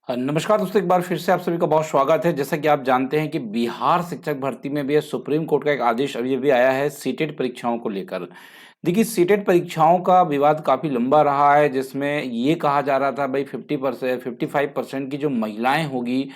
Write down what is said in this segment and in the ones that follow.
नमस्कार दोस्तों, एक बार फिर से आप सभी का बहुत स्वागत है। जैसा कि आप जानते हैं कि बिहार शिक्षक भर्ती में भी सुप्रीम कोर्ट का एक आदेश अभी-अभी आया है सीटेट परीक्षाओं को लेकर। देखिए, सीटेट परीक्षाओं का विवाद काफ़ी लंबा रहा है, जिसमें ये कहा जा रहा था भई 55% की जो महिलाएँ होगी,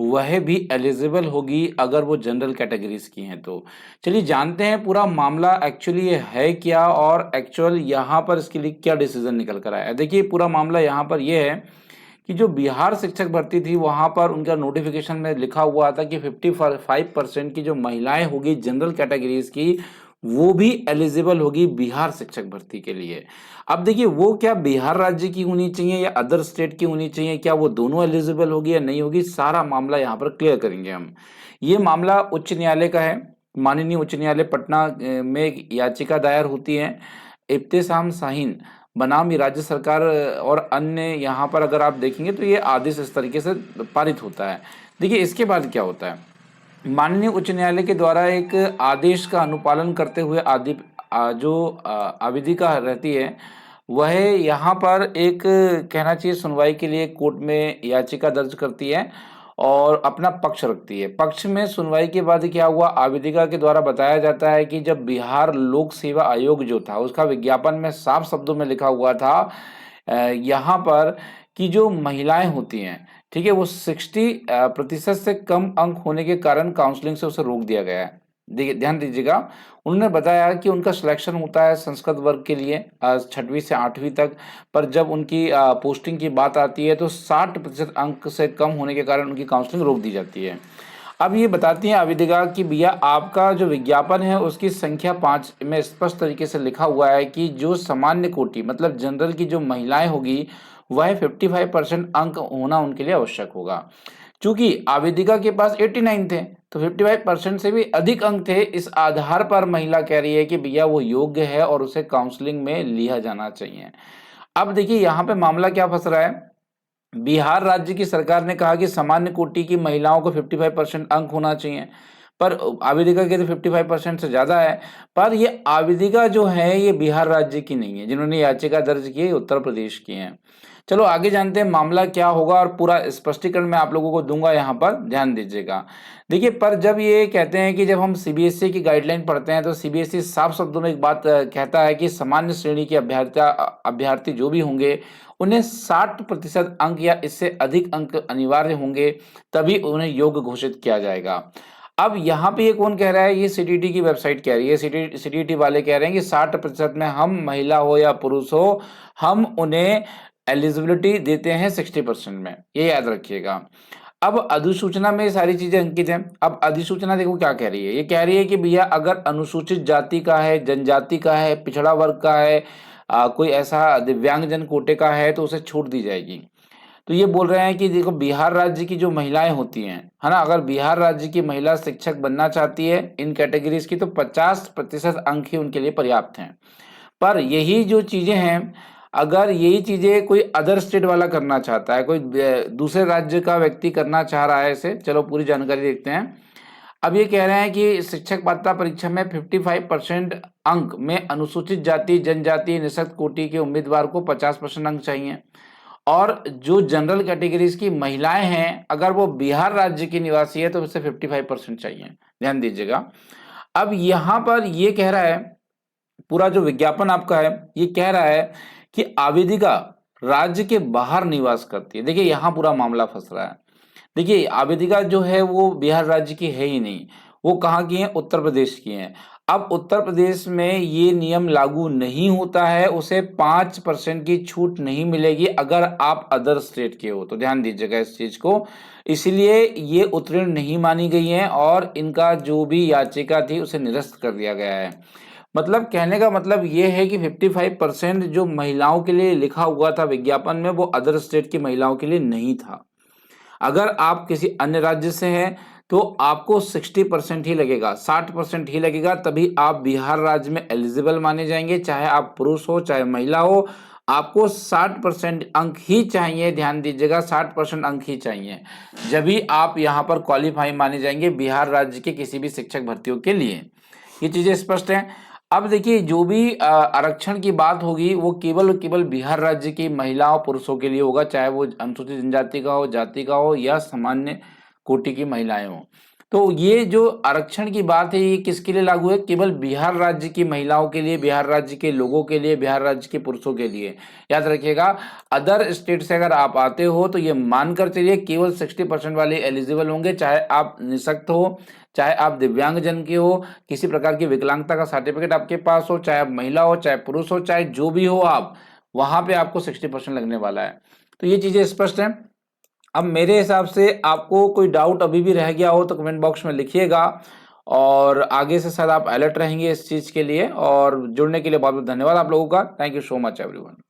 वह भी एलिजिबल होगी अगर वो जनरल कैटेगरीज़ की हैं तो। चलिए जानते हैं पूरा मामला एक्चुअली ये है क्या और एक्चुअल यहाँ पर इसके लिए क्या डिसीज़न निकल कर आया है। देखिए, पूरा मामला यहाँ पर ये है कि जो बिहार शिक्षक भर्ती थी वहाँ पर उनका नोटिफिकेशन में लिखा हुआ था कि 55% की जो महिलाएं होगी जनरल कैटेगरीज की, वो भी एलिजिबल होगी बिहार शिक्षक भर्ती के लिए। अब देखिए, वो क्या बिहार राज्य की होनी चाहिए या अदर स्टेट की होनी चाहिए, क्या वो दोनों एलिजिबल होगी या नहीं होगी, सारा मामला यहाँ पर क्लियर करेंगे हम। ये मामला उच्च न्यायालय का है। माननीय उच्च न्यायालय पटना में एक याचिका दायर होती है। इब्तिसाम शाहीन बनाम ये राज्य सरकार और अन्य यहाँ पर अगर आप देखेंगे तो ये आदेश इस तरीके से पारित होता है। देखिए, इसके बाद क्या होता है, माननीय उच्च न्यायालय के द्वारा एक आदेश का अनुपालन करते हुए जो आवेदिका रहती है, वह यहाँ पर एक कहना चाहिए सुनवाई के लिए कोर्ट में याचिका दर्ज करती है और अपना पक्ष रखती है। पक्ष में सुनवाई के बाद क्या हुआ, आवेदिका के द्वारा बताया जाता है कि जब बिहार लोक सेवा आयोग जो था, उसका विज्ञापन में साफ शब्दों में लिखा हुआ था यहाँ पर कि जो महिलाएं होती हैं, ठीक है, वो 60% से कम अंक होने के कारण काउंसलिंग से उसे रोक दिया गया है। देखिए, ध्यान दीजिएगा, उन्होंने बताया कि उनका सिलेक्शन होता है संस्कृत वर्ग के लिए 6वीं से 8वीं तक, पर जब उनकी पोस्टिंग की बात आती है तो 60% अंक से कम होने के कारण उनकी काउंसलिंग रोक दी जाती है। अब ये बताती हैं आवेदिका कि भैया आपका जो विज्ञापन है उसकी संख्या 5 में स्पष्ट तरीके से लिखा हुआ है कि जो सामान्य कोटि मतलब जनरल की जो महिलाएं होगी वह 55% अंक होना उनके लिए आवश्यक होगा। चूंकि आवेदिका के पास 89 थे तो 55% से भी अधिक अंक थे, इस आधार पर महिला कह रही है कि भैया वो योग्य है और उसे काउंसलिंग में लिया जाना चाहिए। अब देखिए, यहाँ पे मामला क्या फंस रहा है। बिहार राज्य की सरकार ने कहा कि सामान्य कोटि की महिलाओं को 55% अंक होना चाहिए, पर आवेदिका के तो 55% से ज़्यादा है। पर ये आवेदिका जो है ये बिहार राज्य की नहीं है, जिन्होंने याचिका दर्ज की है उत्तर प्रदेश की हैं। चलो आगे जानते हैं मामला क्या होगा और पूरा स्पष्टीकरण मैं आप लोगों को दूंगा, यहाँ पर ध्यान दीजिएगा। देखिए, पर जब ये कहते हैं कि जब हम सीबीएसई की गाइडलाइन पढ़ते हैं तो सीबीएसई साफ शब्दों में एक बात कहता है कि सामान्य श्रेणी के अभ्यर्थी जो भी होंगे उन्हें 60% अंक या इससे अधिक अंक अनिवार्य होंगे, तभी उन्हें योग्य घोषित किया जाएगा। अब यहाँ पे ये कौन कह रहा है, ये सीटीटी की वेबसाइट कह रही है। सीटीटी वाले कह रहे हैं कि 60% में हम महिला हो या पुरुष हो, हम उन्हें एलिजिबिलिटी देते हैं 60% में, ये याद रखिएगा। अब अधिसूचना में ये सारी चीजें अंकित हैं। अब अधिसूचना देखो क्या कह रही है, ये कह रही है कि भैया अगर अनुसूचित जाति का है, जनजाति का है, पिछड़ा वर्ग का है, कोई ऐसा दिव्यांगजन कोटे का है तो उसे छूट दी जाएगी। तो ये बोल रहे हैं कि देखो, बिहार राज्य की जो महिलाएं होती हैं, है ना, अगर बिहार राज्य की महिला शिक्षक बनना चाहती है इन कैटेगरीज की तो 50% अंक ही उनके लिए पर्याप्त हैं। पर यही जो चीजें हैं, अगर यही चीजें कोई अदर स्टेट वाला करना चाहता है, कोई दूसरे राज्य का व्यक्ति करना चाह रहा है इसे, चलो पूरी जानकारी देखते हैं। अब ये कह रहे हैं कि शिक्षक पात्रता परीक्षा में 55% अंक में अनुसूचित जाति, जनजाति, निःशक्त कोटि के उम्मीदवार को 50% अंक चाहिए और जो जनरल कैटेगरीज की महिलाएं हैं अगर वो बिहार राज्य की निवासी है तो उसे 55% चाहिए। ध्यान दीजिएगा। अब यहाँ पर ये कह रहा है, पूरा जो विज्ञापन आपका है ये कह रहा है कि आवेदिका राज्य के बाहर निवास करती है। देखिए, यहाँ पूरा मामला फंस रहा है। देखिए, आवेदिका जो है वो बिहार राज्य की है ही नहीं, वो कहाँ की है, उत्तर प्रदेश की है। अब उत्तर प्रदेश में ये नियम लागू नहीं होता है, उसे 5% की छूट नहीं मिलेगी अगर आप अदर स्टेट के हो, तो ध्यान दीजिएगा इस चीज को। इसलिए ये उत्तीर्ण नहीं मानी गई है और इनका जो भी याचिका थी उसे निरस्त कर दिया गया है। मतलब कहने का मतलब ये है कि 55% जो महिलाओं के लिए लिखा हुआ था विज्ञापन में वो अदर स्टेट की महिलाओं के लिए नहीं था। अगर आप किसी अन्य राज्य से हैं तो आपको 60% ही लगेगा, 60% ही लगेगा, तभी आप बिहार राज्य में एलिजिबल माने जाएंगे। चाहे आप पुरुष हो चाहे महिला हो, आपको 60% अंक ही चाहिए। ध्यान दीजिएगा, 60% अंक ही चाहिए, जब भी आप यहाँ पर क्वालिफाई माने जाएंगे बिहार राज्य के किसी भी शिक्षक भर्तियों के लिए। ये चीजें स्पष्ट हैं। अब देखिए जो भी आरक्षण की बात होगी वो केवल और केवल बिहार राज्य की महिलाओं पुरुषों के लिए होगा, चाहे वो अनुसूचित जनजाति का हो, जाति का हो या सामान्य कोटि की महिलाएं हो। तो ये जो आरक्षण की बात है ये किसके लिए लागू है? केवल बिहार राज्य की महिलाओं के लिए, बिहार राज्य के लोगों के लिए, बिहार राज्य के पुरुषों के लिए। याद रखिएगा, अदर स्टेट से अगर आप आते हो तो ये मानकर चलिए केवल 60% वाले एलिजिबल होंगे, चाहे आप निःशक्त हो, चाहे आप दिव्यांग जन के हो, किसी प्रकार की विकलांगता का सर्टिफिकेट आपके पास हो, चाहे आप महिला हो, चाहे पुरुष हो, चाहे जो भी हो आप, वहां पे आपको 60% लगने वाला है। तो ये चीजें स्पष्ट हैं। अब मेरे हिसाब से आपको कोई डाउट अभी भी रह गया हो तो कमेंट बॉक्स में लिखिएगा, और आगे से शायद आप अलर्ट रहेंगे इस चीज के लिए। और जुड़ने के लिए बहुत बहुत धन्यवाद आप लोगों का। Thank you so much everyone.